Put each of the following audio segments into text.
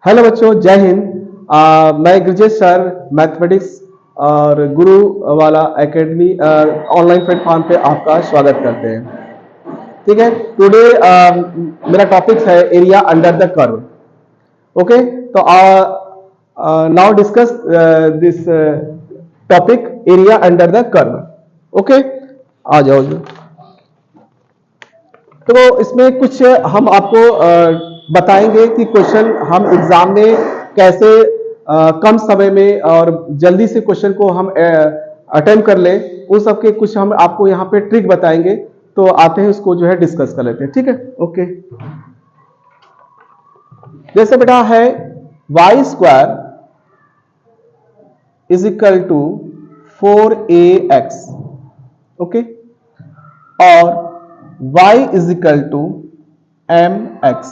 Hello बच्चों, जय हिंद। मैं ब्रजेश सर मैथमेटिक्स और गुरु वाला एकेडमी ऑनलाइन प्लेटफॉर्म पे आपका स्वागत करते हैं। ठीक है, टुडे मेरा टॉपिक है area under the curve. Okay, तो now discuss this topic area under the curve. Okay, आ जाओ जी। तो इसमें कुछ हम आपको बताएंगे कि क्वेश्चन हम एग्जाम में कैसे कम समय में और जल्दी से क्वेश्चन को हम अटेम्प्ट कर ले, उन सब के कुछ हम आपको यहाँ पे ट्रिक बताएंगे। तो आते हैं उसको जो है डिस्कस कर लेते हैं। ठीक है, ओके। जैसे बेटा है Y square is equal to 4ax, okay, और y is equal to mx।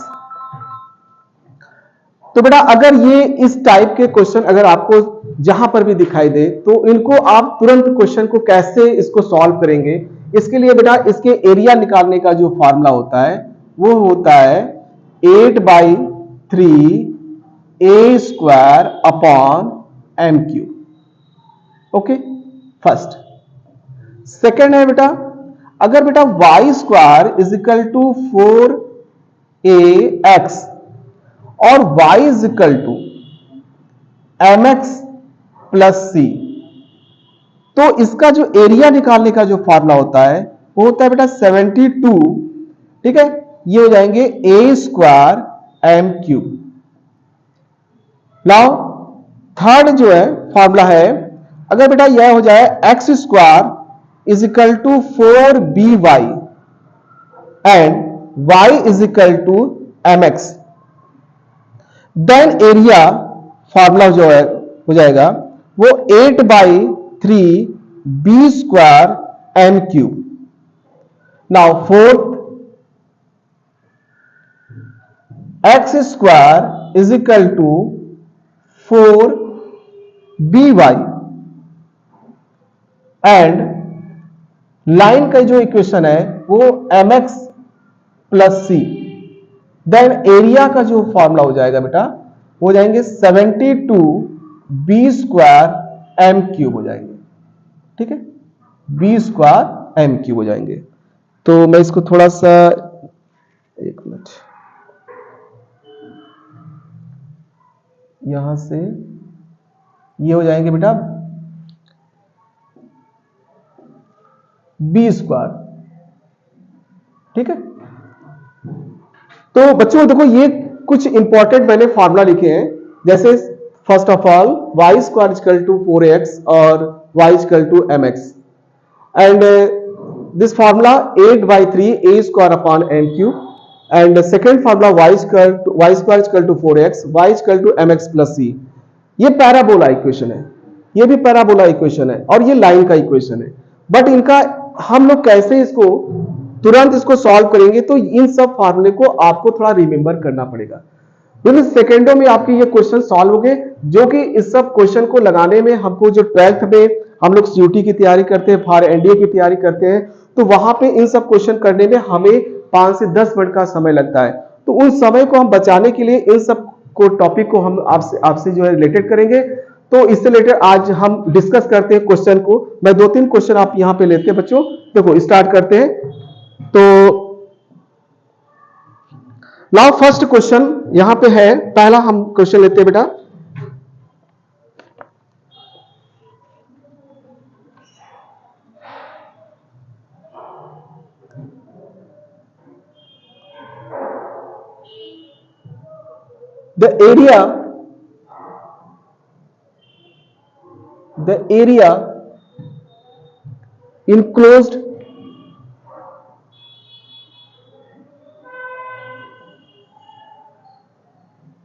तो बेटा अगर ये इस टाइप के क्वेश्चन अगर आपको जहां पर भी दिखाई दे तो इनको आप तुरंत क्वेश्चन को कैसे इसको सॉल्व करेंगे, इसके लिए बेटा इसके एरिया निकालने का जो फॉर्मूला होता है वो होता है 8/3 a square upon M cube. Okay, first. Second है बेटा, अगर बेटा Y square is equal to 4ax और y is equal to mx plus C, तो इसका जो एरिया निकालने का जो फॉर्मूला होता है वो होता है बेटा 72। ठीक है, ये हो जाएंगे a square M cube. Now third जो है फॉर्मूला है, अगर बेटा यह हो जाए x square is equal to 4by and y is equal to mx, then area formula जो है हो जाएगा वो 8/3 b square M cube. Now fourth, x square is equal to 4by and line का जो इक्वेशन है वो mx plus C, then area का जो फॉर्मूला हो जाएगा बेटा हो जाएंगे 72 बी स्क्वायर एम क्यूब हो जाएंगे। ठीक है, बी स्क्वायर एम क्यूब हो जाएंगे। तो मैं इसको थोड़ा सा, एक मिनट, यहां से ये हो जाएंगे बेटा बी स्क्वायर। ठीक है, तो बच्चों देखो ये कुछ इंपॉर्टेंट मैंने फॉर्मूला लिखे हैं। जैसे first of all Y square equal to 4x और y equal to mx and this formula 8/3 a square upon m cube and second formula y square equal to 4x y equal to mx plus c। ये parabola equation है, ये भी parabola equation है और ये line का equation है। But इनका हम लोग कैसे इसको तुरंत इसको सॉल्व करेंगे, तो इन सब फार्मूले को आपको थोड़ा रिमेंबर करना पड़ेगा। क्योंकि सेकेंडों में आपके ये क्वेश्चन सॉल्व हो गए, जो कि इस सब क्वेश्चन को लगाने में हमको जो 12th में हम लोग सीयूटी की तैयारी करते हैं, फार एनडीए की तैयारी करते हैं, तो वहां पे इन सब क्वेश्चन करने में हमें 5 से 10 मिनट का समय लगता है। तो उन समय को हम बचाने के लिए इन सब को टॉपिक को हम आपसे जो है रिलेटेड करेंगे। तो इससे रिलेटेड आज हम डिस्कस करते हैं क्वेश्चन को। मैं 2-3 क्वेश्चन आप यहां पे लेते हैं बच्चों। देखो स्टार्ट करते हैं। तो नाउ फर्स्ट क्वेश्चन यहां पे है, पहला हम क्वेश्चन लेते हैं बेटा। The area enclosed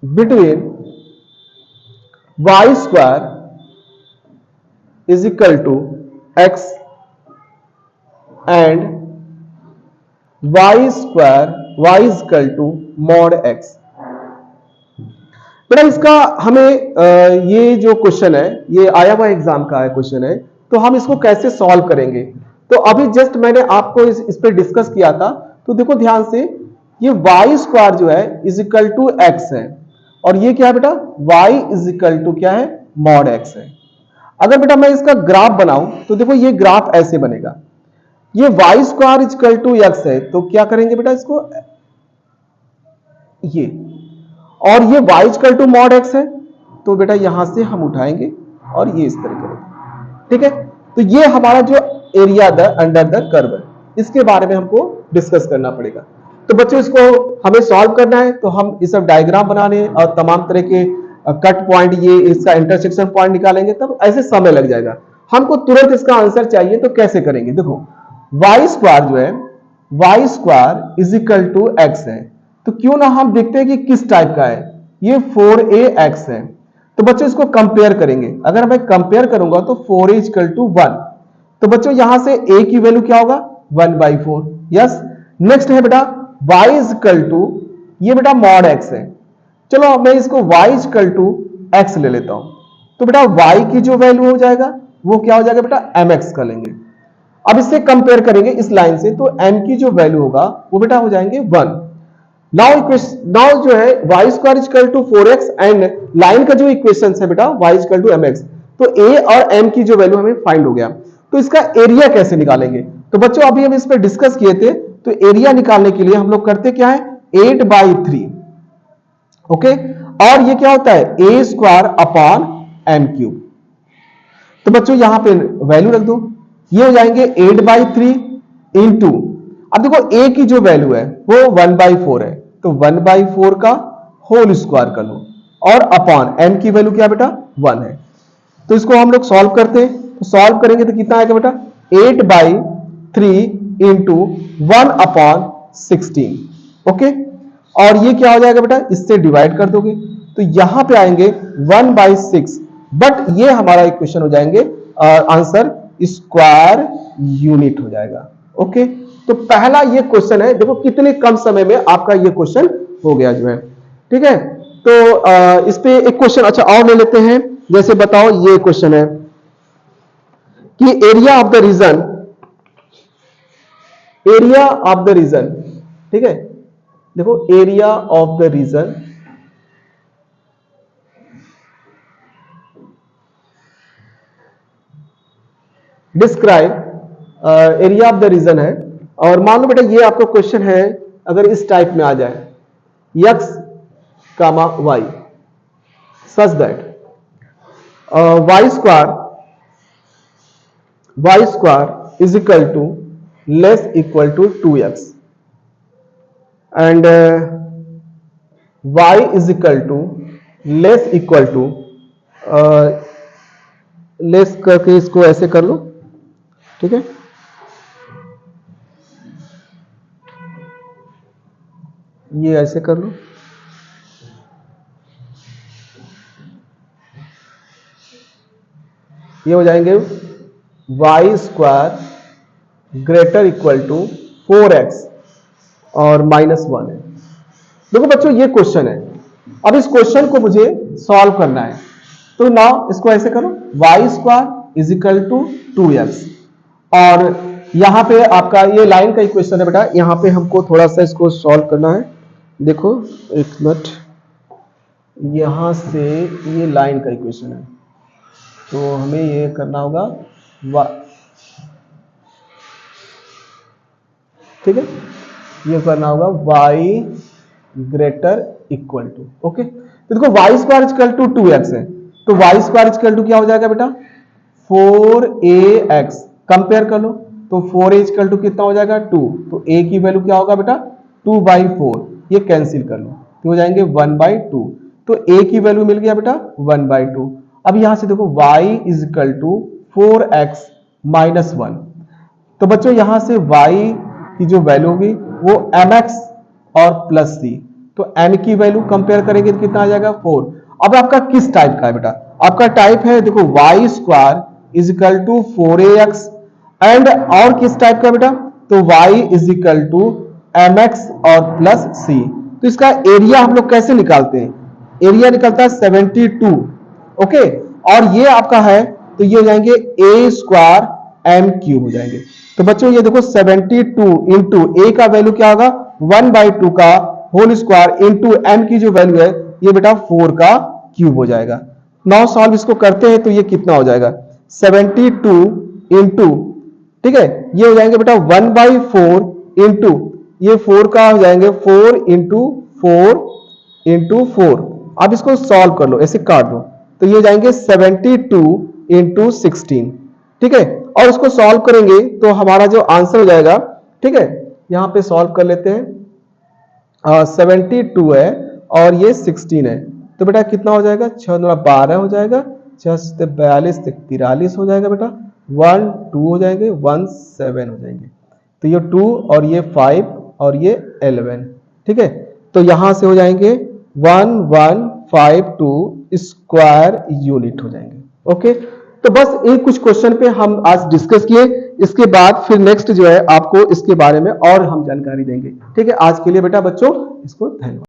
between y square is equal to x and y square y is equal to mod x। बेटा इसका हमें ये जो क्वेश्चन है ये आया हुआ एग्जाम का है क्वेश्चन है, तो हम इसको कैसे सॉल्व करेंगे। तो अभी जस्ट मैंने आपको इस पे डिस्कस किया था। तो देखो ध्यान से, ये वाई स्क्वायर जो है इज इक्वल टू एक्स है और ये क्या है बेटा, y इज इक्वल टू क्या है, मॉड x है। अगर बेटा मैं इसका ग्राफ बनाऊं तो देखो ये ग्राफ ऐसे बनेगा, ये Y square equal to X है, तो क्या करेंगे बेटा इसको ये, और ये y equal to mod x है, तो बेटा यहां से हम उठाएंगे और ये इस तरह करेंगे, ठीक है। तो ये हमारा जो एरिया अंडर द कर्व है, इसके बारे में हमको डिस्कस करना पड़ेगा। तो बच्चों इसको हमें सॉल्व करना है, तो हम इस सब डायग्राम बनाने और तमाम तरह के कट पॉइंट, ये इसका इंटरसेक्शन पॉइंट निकालेंगे, तब ऐसे समय लग जाएगा। हमको तुरंत इसका आंसर चाहिए, तो कैसे करेंगे, देखो वाई स्क्वायर जो है, Y square is equal to X है, तो क्यों ना हम देखते हैं कि किस टाइप का है, ये 4ax है। तो बच्चों इसको कंपेयर करेंगे, अगर मैं कंपेयर करूंगा तो 4a इक्वल टू 1, तो बच्चों यहां से a की वैल्यू क्या होगा, 1/4। यस, नेक्स्ट है बेटा y इज इक्वल टू, ये बेटा मॉड x है, चलो मैं इसको y इक्वल टू x ले लेता हूं, तो बेटा y की जो वैल्यू हो जाएगा वो क्या हो जाएगा बेटा, mx कर लेंगे। अब इससे कंपेयर करेंगे इस लाइन से, तो m की जो वैल्यू होगा वो बेटा हो जाएंगे 1। नाउ जो है y square equal to 4x and line का जो इक्वेशन है बेटा y इक्वल टू mx, तो a और m की जो वैल्यू हमें फाइंड हो गया, तो इसका एरिया कैसे निकालेंगे। तो बच्चों अभी हम इस पर डिस्कस किए थे, तो एरिया निकालने के लिए हम लोग करते क्या है, 8/3, ओके, और ये क्या होता है, a square upon m cube. तो बच्चों यहां पे वैल्यू रख दो, ये हो जाएंगे 8/3 इंटू, अब देखो a की जो वैल्यू है वो 1/4 है, तो 1/4 का होल स्क्वायर कर लो, और अपॉन m की वैल्यू क्या बेटा, 1 है। तो इसको हम लोग सॉल्व करते हैं, तो सॉल्व करेंगे तो कितना आएगा बेटा, 8/3 इंटू 1/16, ओके, और ये क्या हो जाएगा बेटा, इससे डिवाइड कर दोगे, तो यहां पे आएंगे 1/6, बट ये हमारा इक्वेशन हो जाएंगे आंसर स्क्वायर यूनिट हो जाएगा, ओके। तो पहला ये क्वेश्चन है, देखो कितने कम समय में आपका ये क्वेश्चन हो गया जो है, ठीक है। तो इस पे एक क्वेश्चन अच्छा और ले लेते हैं, जैसे बताओ ये क्वेश्चन है कि area of the region, area of the region, ठीक है, देखो area of the region describe, area of the region है, और मान लो बेटा ये आपका क्वेश्चन है, अगर इस टाइप में आ जाए x, y such that y square is equal to less equal to 2x and y is equal to less equal to, less करके इसको ऐसे कर लो, ठीक है, ये ऐसे कर लो, ये हो जाएंगे y square greater equal to 4x और -1 है। देखो बच्चों ये क्वेश्चन है, अब इस क्वेश्चन को मुझे सॉल्व करना है, तो नाउ इसको ऐसे करो, y square is equal to 2x, और यहां पे आपका ये लाइन का इक्वेशन है बेटा, यहां पे हमको थोड़ा सा इसको सॉल्व करना है। देखो एक मिनट, यहां से ये लाइन का इक्वेशन है, तो हमें ये करना होगा ठीक है, ये करना होगा y greater equal to, okay. तो देखो y square equal to 2x है, तो y स्क्वायर इक्वल टू क्या हो जाएगा बेटा, 4ax, कंपेयर कर लो, तो 4a इक्वल टू कितना हो जाएगा, 2, तो a की वैल्यू क्या होगा बेटा, 2/4, ये कैंसिल कर लो, तो हो जाएंगे 1/2, तो a की वैल्यू मिल गया बेटा 1/2। अब यहां से देखो y is equal to 4x minus 1, तो बच्चों यहां से y की जो वैल्यू होगी वो mx और प्लस c, तो m की वैल्यू कंपेयर करेंगे तो कितना आ जाएगा 4। अब आपका किस टाइप का है बेटा, आपका टाइप है देखो y square is equal to 4ax and और किस टाइप का बेटा, तो y is equal to mx और प्लस c। तो इसका एरिया हम लोग कैसे निकालते हैं, एरिया निकलता है 72, ओके, और ये आपका है तो ये हो जाएंगे a स्क्वायर m क्यूब हो जाएंगे। तो बच्चों ये देखो 72 इंटू a का वैल्यू क्या होगा 1/2 का होल स्क्वायर इंटू m की जो वैल्यू है ये बेटा 4 का क्यूब हो जाएगा। नाउ सॉल्व इसको करते हैं तो ये कितना हो जाएगा 72 इंटू, ठीक है, ये हो जाएंगे बेटा 1/4 इंटू, ये 4 का हो जाएंगे 4 इंटू 4। अब इसको सॉल्व कर लो, ऐसे काट दो तो ये हो जाएंगे 72 इंटू 16, ठीक है। और इसको सॉल्व करेंगे तो हमारा जो आंसर हो जाएगा, ठीक है, यहां पे सॉल्व कर लेते हैं। 72 है और ये 16 है, तो बेटा कितना हो जाएगा 6 × 12 हो जाएगा, 6 से 42 से 43 हो जाएगा बेटा, 1 2 हो जाएंगे, 1 7 हो जाएंगे, तो ये 2 और ये 5 और ये 11, ठीक है। तो यहां से हो जाएंगे 1152 स्क्वायर यूनिट हो जाएंगे। ओके, तो बस इन कुछ क्वेश्चन पे हम आज डिस्कस किए, इसके बाद फिर नेक्स्ट जो है आपको इसके बारे में और हम जानकारी देंगे। ठीक है, आज के लिए बेटा बच्चों इसको धन्यवाद।